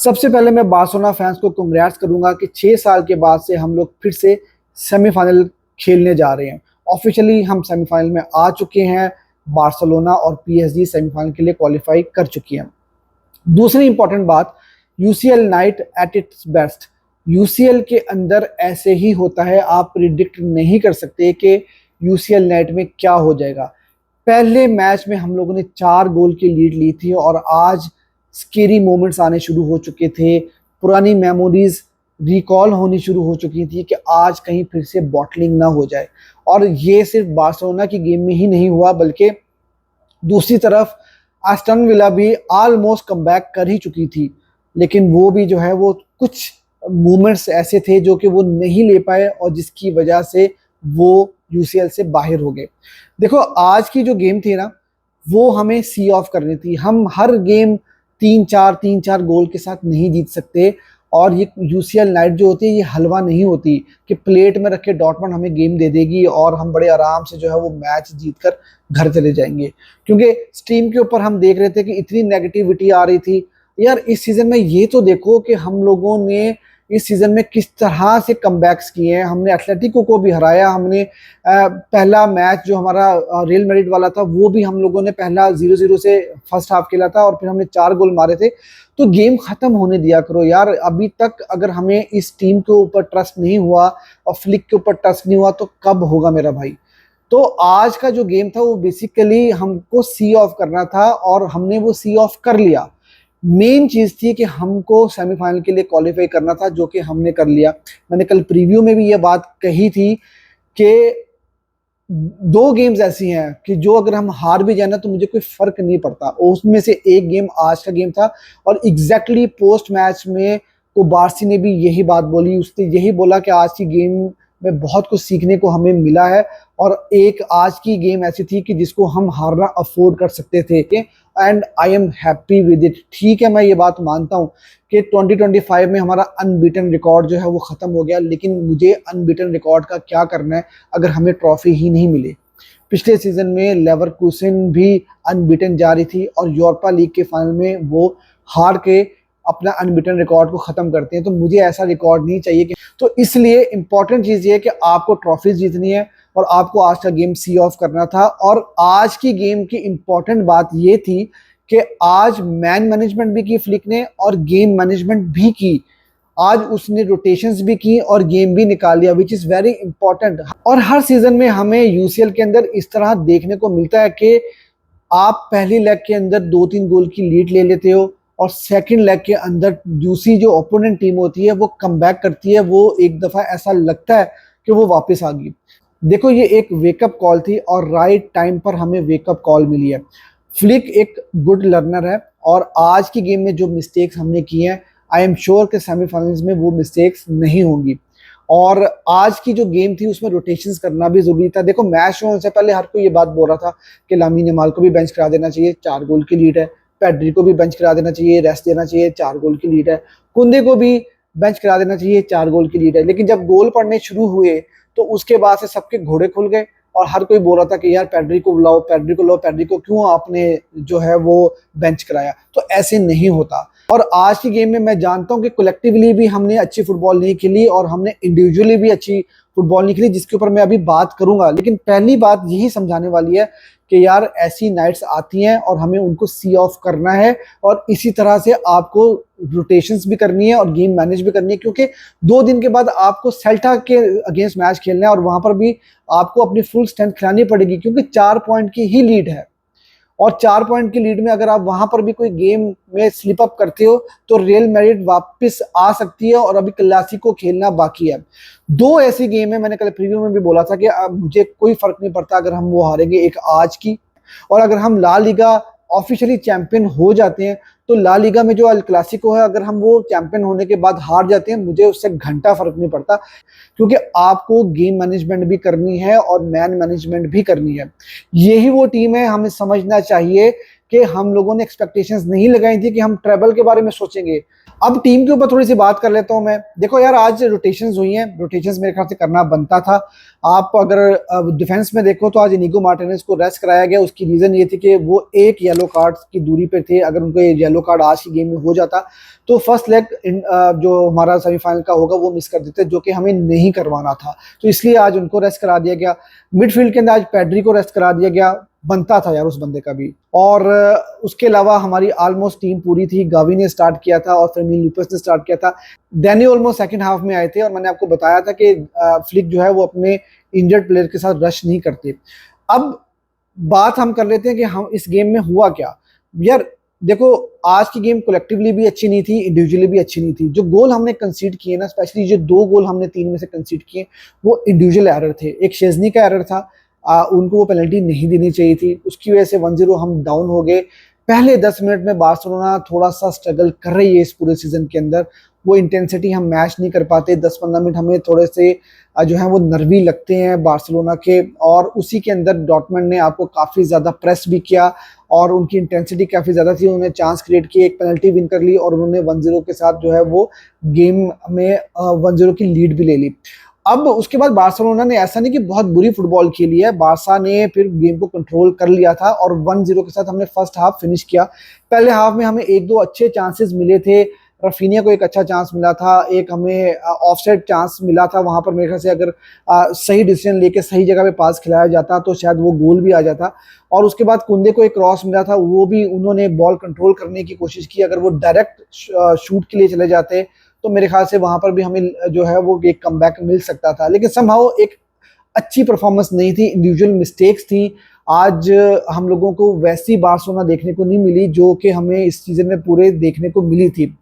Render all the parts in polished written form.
सबसे पहले मैं बार्सिलोना फैंस को कांग्रेट्स करूंगा कि 6 साल के बाद से हम लोग फिर से सेमीफाइनल खेलने जा रहे हैं। ऑफिशियली हम सेमीफाइनल में आ चुके हैं। बार्सिलोना और पीएसजी सेमीफाइनल के लिए क्वालिफाई कर चुकी हैं। दूसरी इंपॉर्टेंट बात, UCL night at its best. UCL के अंदर ऐसे ही होता है, आप प्रिडिक्ट नहीं कर सकते कि यूसीएल नाइट में क्या हो जाएगा। पहले मैच में हम लोगों ने 4 गोल की लीड ली थी और आज स्केरी मोमेंट्स आने शुरू हो चुके थे। पुरानी मेमोरीज रिकॉल होनी शुरू हो चुकी थी कि आज कहीं फिर से बॉटलिंग ना हो जाए। और ये सिर्फ बार्सिलोना की गेम में ही नहीं हुआ, बल्कि दूसरी तरफ एस्टन विला भी ऑलमोस्ट कमबैक कर ही चुकी थी, लेकिन वो भी जो है वो कुछ मोमेंट्स ऐसे थे जो कि वो नहीं ले पाए और जिसकी वजह से वो यूसीएल से बाहर हो गए। देखो, आज की जो गेम थी ना, वो हमें सी ऑफ करनी थी। हम हर गेम 3-4 गोल के साथ नहीं जीत सकते। और ये यूसीएल नाइट जो होती है ये हलवा नहीं होती कि प्लेट में रखे डॉर्टमंड हमें गेम दे देगी और हम बड़े आराम से जो है वो मैच जीतकर घर चले जाएंगे। क्योंकि स्ट्रीम के ऊपर हम देख रहे थे कि इतनी नेगेटिविटी आ रही थी। यार, इस सीजन में ये तो देखो कि हम लोगों ने इस सीजन में किस तरह से कमबैक्स किए हैं। हमने एटलेटिको को भी हराया। हमने पहला मैच जो हमारा रियल मैड्रिड वाला था वो भी हम लोगों ने पहला 0-0 से फर्स्ट हाफ खेला था और फिर हमने 4 गोल मारे थे। तो गेम खत्म होने दिया करो यार। अभी तक अगर हमें इस टीम के ऊपर ट्रस्ट नहीं हुआ और फ्लिक के ऊपर ट्रस्ट नहीं हुआ तो कब होगा मेरा भाई। तो आज का जो गेम था वो बेसिकली हमको सी ऑफ करना था और हमने वो सी ऑफ कर लिया। मेन चीज थी कि हमको सेमीफाइनल के लिए क्वालिफाई करना था, जो कि हमने कर लिया। मैंने कल प्रीव्यू में भी ये बात कही थी कि 2 गेम्स ऐसी हैं कि जो अगर हम हार भी जाए ना तो मुझे कोई फर्क नहीं पड़ता। उसमें से एक गेम आज का गेम था और एग्जैक्टली पोस्ट मैच में कुबार्सी ने भी यही बात बोली। उसने यही बोला कि आज की गेम में बहुत कुछ सीखने को हमें मिला है और एक आज की गेम ऐसी थी कि जिसको हम हारना अफोर्ड कर सकते थे। And I am happy with it. ठीक है, मैं ये बात मानता हूँ कि 2025 में हमारा अनबीटन रिकॉर्ड जो है वो ख़त्म हो गया, लेकिन मुझे अनबीटन रिकॉर्ड का क्या करना है अगर हमें ट्रॉफी ही नहीं मिली। पिछले सीजन में लेवरकुसन भी अनबीटन जा रही थी और यूरोपा लीग के फाइनल में वो हार के अपना अनबीटन रिकॉर्ड को ख़त्म करते हैं। तो मुझे ऐसा रिकॉर्ड नहीं चाहिए कि तो इसलिए इंपॉर्टेंट चीज़ ये है कि आपको ट्रॉफीज जीतनी है और आपको आज का गेम सी ऑफ करना था। और आज की गेम की इंपॉर्टेंट बात ये थी कि आज मैन मैनेजमेंट भी की फ्लिक ने और गेम मैनेजमेंट भी की। आज उसने रोटेशंस भी की और गेम भी निकाल लिया, विच इज़ वेरी इंपॉर्टेंट। और हर सीजन में हमें यूसीएल के अंदर इस तरह देखने को मिलता है कि आप पहली लेग के अंदर 2-3 गोल की लीड ले लेते हो और सेकंड लेग के अंदर दूसरी जो ओपोनेंट टीम होती है वो कमबैक करती है। वो एक दफ़ा ऐसा लगता है कि वो वापस आ गई। देखो, ये एक वेकअप कॉल थी और राइट टाइम पर हमें वेकअप कॉल मिली है। फ्लिक एक गुड लर्नर है और आज की गेम में जो मिस्टेक्स हमने की हैं, आई एम श्योर कि सेमीफाइनल्स में वो मिस्टेक्स नहीं होंगी। और आज की जो गेम थी उसमें रोटेशंस करना भी जरूरी था। देखो, मैच शुरू होने से पहले हर कोई ये बात बोल रहा था कि लामीन यमाल को भी बेंच करा देना चाहिए, 4 गोल की लीड है। पेड्री को भी बेंच करा देना चाहिए, रेस्ट देना चाहिए, 4 गोल की लीड है। कुंदे को भी बेंच करा देना चाहिए, 4 गोल की लीड है। लेकिन जब गोल पड़ने शुरू हुए तो उसके बाद से सबके घोड़े खुल गए और हर कोई बोल रहा था कि यार पेड्री को बुलाओ, पेड्री को लो, पेड्री को क्यों आपने जो है वो बेंच कराया। तो ऐसे नहीं होता। और आज की गेम में मैं जानता हूं कि कलेक्टिवली भी हमने अच्छी फुटबॉल नहीं खेली और हमने इंडिविजुअली भी अच्छी फुटबॉल नहीं खेली, जिसके ऊपर मैं अभी बात करूंगा। लेकिन पहली बात यही समझाने वाली है कि यार ऐसी नाइट्स आती हैं और हमें उनको सी ऑफ करना है और इसी तरह से आपको रोटेशंस भी करनी है और गेम मैनेज भी करनी है। क्योंकि 2 दिन के बाद आपको सेल्टा के अगेंस्ट मैच खेलना है और वहां पर भी आपको अपनी फुल स्ट्रेंथ खिलानी पड़ेगी, क्योंकि 4 पॉइंट की ही लीड है। और 4 पॉइंट की लीड में अगर आप वहां पर भी कोई गेम में स्लिप अप करते हो तो रियल मैड्रिड वापस आ सकती है और अभी क्लासिको खेलना बाकी है। 2 ऐसी गेम है, मैंने कल प्रीव्यू में भी बोला था कि मुझे कोई फर्क नहीं पड़ता अगर हम वो हारेंगे, एक आज की। और अगर हम ला लीगा ऑफिशियली चैंपियन हो जाते हैं तो ला लीगा में जो अल क्लासिको है, अगर हम वो चैंपियन होने के बाद हार जाते हैं, मुझे उससे घंटा फर्क नहीं पड़ता। क्योंकि आपको गेम मैनेजमेंट भी करनी है और मैन मैनेजमेंट भी करनी है। यही वो टीम है, हमें समझना चाहिए कि हम लोगों ने एक्सपेक्टेशंस नहीं लगाई थी कि हम ट्रेबल के बारे में सोचेंगे। अब टीम के ऊपर थोड़ी सी बात कर लेता हूं मैं। देखो यार, आज रोटेशंस हुई हैं, रोटेशंस मेरे ख्याल से करना बनता था। आप अगर डिफेंस में देखो तो आज इनिगो मार्टिनेज को रेस्ट कराया गया। उसकी रीजन ये थी कि वो एक येलो कार्ड की दूरी पे थे। अगर उनको येलो कार्ड आज की गेम में हो जाता तो फर्स्ट लेग जो हमारा सेमीफाइनल का होगा वो मिस कर देते, जो कि हमें नहीं करवाना था। तो इसलिए आज उनको रेस्ट करा दिया गया। मिडफील्ड के अंदर आज पेड्री को रेस्ट करा दिया गया, बनता था यार उस बंदे का भी। और उसके अलावा हमारी ऑलमोस्ट टीम पूरी थी। गावी ने स्टार्ट किया था और फर्मीन लूपस ने स्टार्ट किया था। डैनी ऑल्मो सेकंड हाफ में आए थे और मैंने आपको बताया था कि फ्लिक जो है वो अपने इंजर्ड प्लेयर के साथ रश नहीं करते। अब बात हम कर लेते हैं कि हम इस गेम में हुआ क्या। यार देखो, आज की गेम कलेक्टिवली भी अच्छी नहीं थी, इंडिविजुअली भी अच्छी नहीं थी। जो गोल हमने कंसीड किए ना, स्पेशली जो 2 गोल हमने 3 में से कंसीड किए, वो इंडिविजुअल एरर थे। एक शेजनी का एरर था, उनको वो पेनल्टी नहीं देनी चाहिए थी, उसकी वजह से 1-0 हम डाउन हो गए। पहले 10 मिनट में बार्सिलोना थोड़ा सा स्ट्रगल कर रही है इस पूरे सीजन के अंदर। वो इंटेंसिटी हम मैच नहीं कर पाते। 10-15 मिनट हमें थोड़े से जो है वो नर्वी लगते हैं बार्सिलोना के। और उसी के अंदर डॉर्टमुंड ने आपको काफ़ी ज़्यादा प्रेस भी किया और उनकी इंटेंसिटी काफ़ी ज़्यादा थी। उन्होंने चांस क्रिएट किए, एक पेनल्टी विन कर ली और उन्होंने 1-0 के साथ जो है वो गेम में 1-0 की लीड भी ले ली। अब उसके बाद बार्सिलोना ने ऐसा नहीं कि बहुत बुरी फुटबॉल खेली है, बार्सा ने फिर गेम को कंट्रोल कर लिया था और 1-0 के साथ हमने फर्स्ट हाफ फिनिश किया। पहले हाफ में हमें 1-2 अच्छे चांसेस मिले थे। रफीनिया को एक अच्छा चांस मिला था, एक हमें ऑफसाइड चांस मिला था। वहां पर मेरे ख्याल से अगर सही डिसीजन लेके सही जगह पे पास खिलाया जाता तो शायद वो गोल भी आ जाता। और उसके बाद कुंदे को एक क्रॉस मिला था, वो भी उन्होंने बॉल कंट्रोल करने की कोशिश की। अगर वो डायरेक्ट शूट के लिए चले जाते तो मेरे ख्याल से वहां पर भी हमें जो है वो एक कमबैक मिल सकता था। लेकिन समहाउ एक अच्छी परफॉर्मेंस नहीं थी, इंडिविजुअल मिस्टेक्स थी। आज हम लोगों को वैसी बार्सिलोना देखने को नहीं मिली जो कि हमें इस सीजन में पूरे देखने को मिली थी।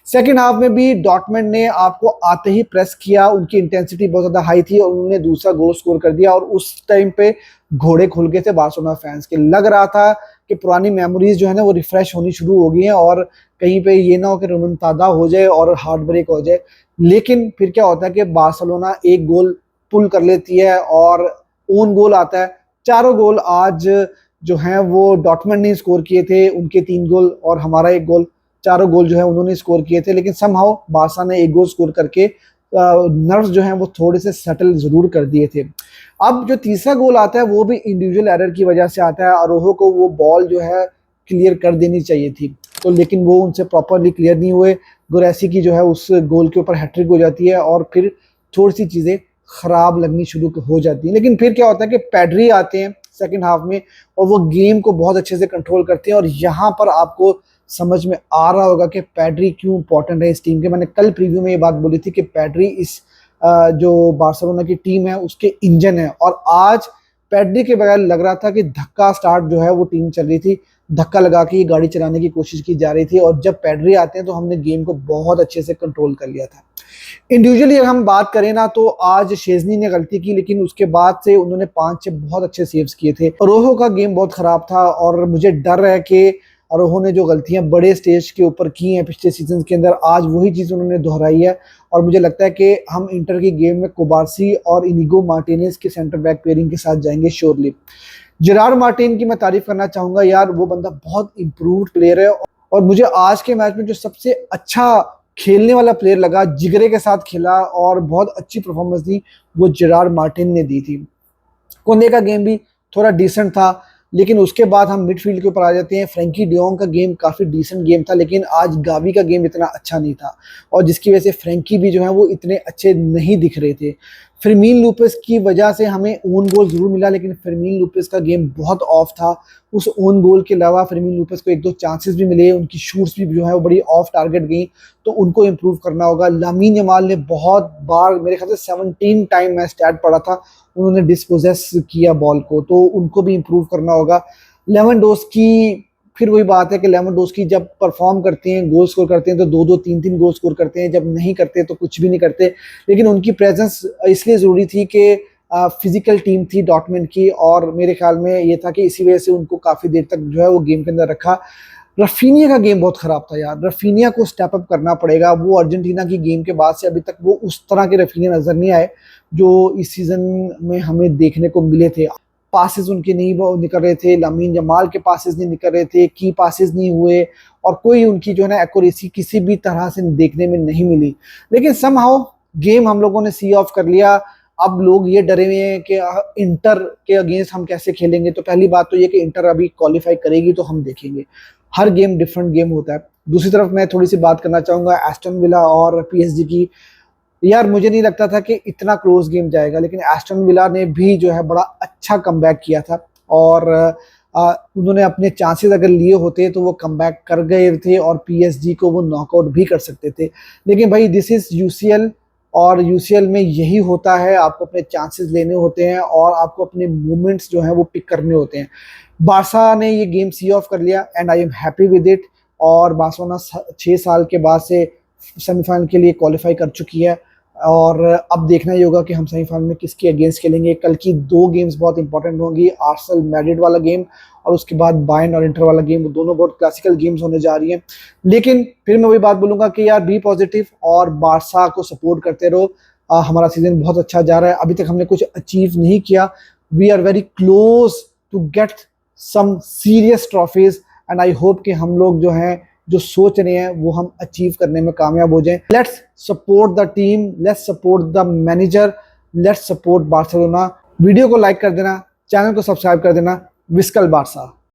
सेकेंड हाफ में भी डॉर्टमुंड ने आपको आते ही प्रेस किया, उनकी इंटेंसिटी बहुत ज़्यादा हाई थी और उन्होंने दूसरा गोल स्कोर कर दिया। और उस टाइम पे घोड़े खुल गए थे बार्सिलोना फैंस के। लग रहा था कि पुरानी मेमोरीज जो है ना वो रिफ्रेश होनी शुरू हो गई हैं और कहीं पे ये ना हो कि रिमोंटाडा हो जाए और हार्ट ब्रेक हो जाए। लेकिन फिर क्या होता है कि बार्सिलोना एक गोल पुल कर लेती है और ओन गोल आता है। चारों गोल आज जो हैं वो डॉर्टमुंड ने स्कोर किए थे, उनके 3 गोल और हमारा 1 गोल। चारों गोल जो है उन्होंने स्कोर किए थे। लेकिन समहाउ बार्सा ने 1 गोल स्कोर करके नर्व्स जो हैं वो थोड़े से सेटल जरूर कर दिए थे। अब जो तीसरा गोल आता है वो भी इंडिविजुअल एरर की वजह से आता है। अरोहो को वो बॉल जो है क्लियर कर देनी चाहिए थी, तो लेकिन वो उनसे प्रॉपरली क्लियर नहीं हुए। गुरैसी की जो है उस गोल के ऊपर हैट्रिक हो जाती है और फिर थोड़ी सी चीज़ें खराब लगनी शुरू हो जाती है। लेकिन फिर क्या होता है कि पेड्री आते हैं सेकंड हाफ में और वो गेम को बहुत अच्छे से कंट्रोल करते हैं। और यहाँ पर आपको समझ में आ रहा होगा कि पेड्री क्यों इंपॉर्टेंट है इस टीम के। मैंने कल प्रीव्यू में ये बात बोली थी कि पेड्री इस जो बार्सिलोना की टीम है उसके इंजन है। और आज पेड्री के बगैर लग रहा था कि धक्का स्टार्ट जो है वो टीम चल रही थी, धक्का लगा के गाड़ी चलाने की कोशिश की जा रही थी। और जब पेड्री आते हैं तो हमने गेम को बहुत अच्छे से कंट्रोल कर लिया था। इंडिविजुअली अगर हम बात करें ना तो आज शेजनी ने गलती की, लेकिन उसके बाद से उन्होंने 5-6 बहुत अच्छे सेव्स किए थे। रोहो का गेम बहुत खराब था और मुझे डर है कि रोहो ने जो गलतियां बड़े स्टेज के ऊपर की हैं पिछले सीजन के अंदर, आज वही चीज़ उन्होंने दोहराई है। और मुझे लगता है कि हम इंटर की गेम में कुबार्सी और इनिगो मार्टिनेज के सेंटर बैक पेयरिंग के साथ जाएंगे श्योरली। जेरार्ड मार्टिन की मैं तारीफ करना चाहूंगा यार, वो बंदा बहुत इंप्रूव्ड प्लेयर है। और मुझे आज के मैच में जो सबसे अच्छा खेलने वाला प्लेयर लगा, जिगरे के साथ खेला और बहुत अच्छी परफॉर्मेंस दी, वो जेरार्ड मार्टिन ने दी थी। कोंदे का गेम भी थोड़ा डिसेंट था, लेकिन उसके बाद हम मिडफील्ड के ऊपर आ जाते हैं। फ्रैंकी डियोंग का गेम काफ़ी डिसेंट गेम था, लेकिन आज गावी का गेम इतना अच्छा नहीं था और जिसकी वजह से फ्रैंकी भी जो है वो इतने अच्छे नहीं दिख रहे थे। फर्मीन लूपेस की वजह से हमें ओन गोल जरूर मिला, लेकिन फर्मीन लूपेस का गेम बहुत ऑफ था। उस ओन गोल के अलावा फर्मीन लूपेस को 1-2 चांसेस भी मिले, उनकी शूट्स भी जो है वो बड़ी ऑफ टारगेट गई, तो उनको इम्प्रूव करना होगा। लामीन यमाल ने बहुत बार, मेरे ख्याल से 17 टाइम मैं स्टैट पढ़ा था, उन्होंने डिस्पोजेस किया बॉल को, तो उनको भी इम्प्रूव करना होगा। लेवेंडोस्की, फिर वही बात है कि लेवेंडोस्की जब परफॉर्म करते हैं, गोल स्कोर करते हैं तो 2-2 3-3 गोल स्कोर करते हैं, जब नहीं करते तो कुछ भी नहीं करते। लेकिन उनकी प्रेजेंस इसलिए ज़रूरी थी कि फिजिकल टीम थी डॉर्टमुंड की, और मेरे ख्याल में ये था कि इसी वजह से उनको काफ़ी देर तक जो है वो गेम के अंदर रखा। रफीनिया का गेम बहुत ख़राब था यार, रफीनिया को स्टेप अप करना पड़ेगा। वो अर्जेंटीना की गेम के बाद से अभी तक वो उस तरह के रफीनिया नज़र नहीं आए जो इस सीज़न में हमें देखने को मिले थे। पासेस उनके नहीं निकल रहे थे, लामीन जमाल के पासेस नहीं निकल रहे थे, की पासेस नहीं हुए और कोई उनकी जो है ना एक्यूरेसी किसी भी तरह से देखने में नहीं मिली। लेकिन समहाउ गेम हम लोगों ने सी ऑफ कर लिया। अब लोग ये डरे हुए हैं कि इंटर के अगेंस्ट हम कैसे खेलेंगे। तो पहली बात तो ये कि इंटर अभी क्वालिफाई करेगी तो हम देखेंगे। हर गेम डिफरेंट गेम होता है। दूसरी तरफ मैं थोड़ी सी बात करना चाहूंगा एस्टन विला और पीएसजी की। यार मुझे नहीं लगता था कि इतना क्लोज गेम जाएगा, लेकिन एस्टन विला ने भी जो है बड़ा अच्छा कमबैक किया था और उन्होंने अपने चांसेस अगर लिए होते तो वो कमबैक कर गए थे और पीएसजी को वो नॉकआउट भी कर सकते थे। लेकिन भाई दिस इज यूसीएल और यूसीएल में यही होता है, आपको अपने चांसेस लेने होते हैं और आपको अपने मूवमेंट्स जो हैं वो पिक करने होते हैं। बारसा ने ये गेम सी ऑफ कर लिया and I am happy with it. और बार्सिलोना 6 साल के बाद से सेमीफाइनल के लिए क्वालिफाई कर चुकी है और अब देखना ही होगा कि हम सेमीफाइनल में किसके अगेंस्ट खेलेंगे। कल की 2 गेम्स बहुत इंपॉर्टेंट होंगी, आर्सेनल मैड्रिड वाला गेम और उसके बाद बायर्न और इंटर वाला गेम। दोनों बहुत क्लासिकल गेम्स होने जा रही हैं। लेकिन फिर मैं वही बात बोलूंगा कि यार बी पॉजिटिव और बारसा को सपोर्ट करते रहो। हमारा सीजन बहुत अच्छा जा रहा है, अभी तक हमने कुछ अचीव नहीं किया। We are very close to get some serious trophies and I hope कि हम लोग जो हैं जो सोच रहे हैं वो हम अचीव करने में कामयाब हो जाएं। Let's support the team, let's support the manager, let's support Barcelona. Video को लाइक कर देना, चैनल को सब्सक्राइब कर देना। विस्कल बारसा।